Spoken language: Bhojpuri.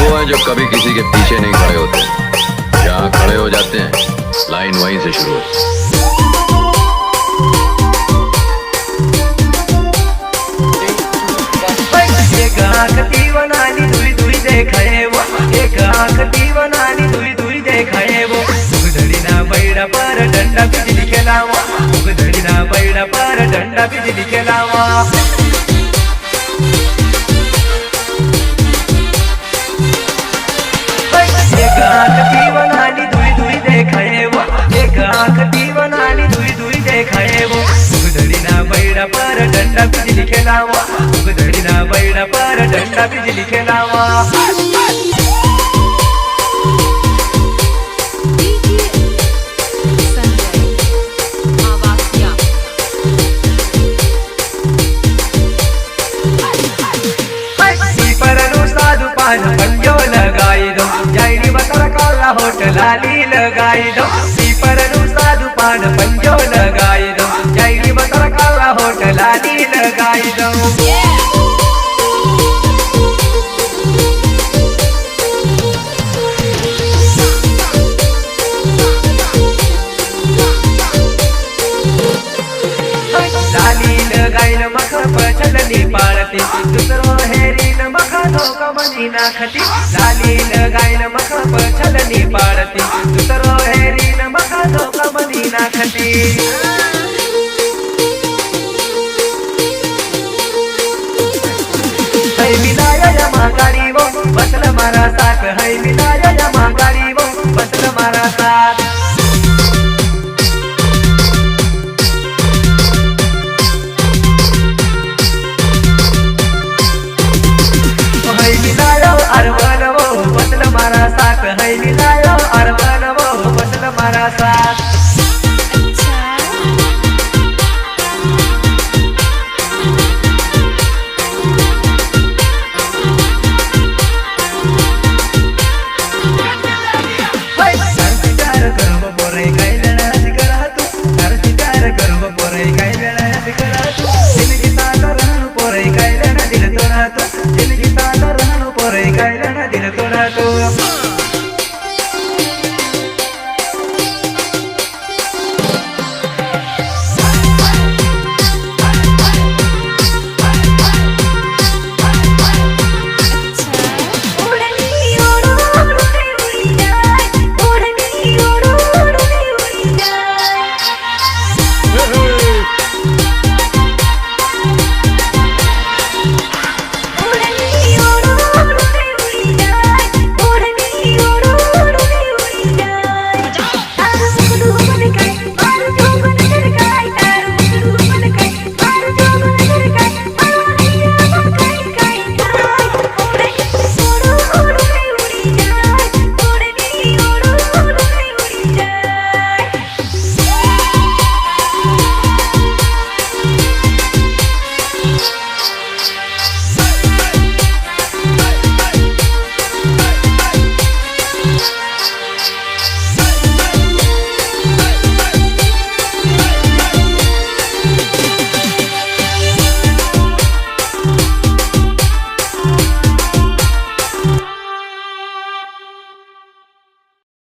वो हैं जो कभी किसी के पीछे नहीं खड़े होते, जहाँ खड़े हो जाते हैं लाइन वहीं से शुरू होती है। एक आँख दीवानानी दुई दुई देखाए वो, एक आँख दीवानानी दुई दुई देखाए वो। उगधड़ी ना बैड़ा पर डंडा बिजली के लावा, उगधड़ी ना बैड़ा पर डंडा बिजली के लावा। एक आँख दीवानानी दुई दुई देखाए वो, एक आँख दीवानानी दुई दुई देखाए वो। उगधड़ी ना बैड़ा पर डंडा बिजली के लावा, उगधड़ी ना बैड़ा पर डंडा बिजली के लावा। पंजो लगाई दो जाइनी बकर काला होटलाली लगाई दो। पीपर साधु पान पंजो लगाई दो जाइनी बकर काला होटलाली लगाई दो। लाली लगाइन मख पचलनी पाळती, दुसरो हेरीन मख धोका मनी नाखती। लाली लगाइन मख पचलनी पाळती, दुसरो हेरीन मख धोका मनी नाखती। है मिलाया या मांगारी वो बसल मारा साथ, है मिलाया या मांगारी वो बसल मारा साथ। अरमान वो बसल मारा साथ, है मिलायो अरमान वो बसल मारा साथ। जिंदगी साथ रहनु परे कैलना दिल तोड़ा तो।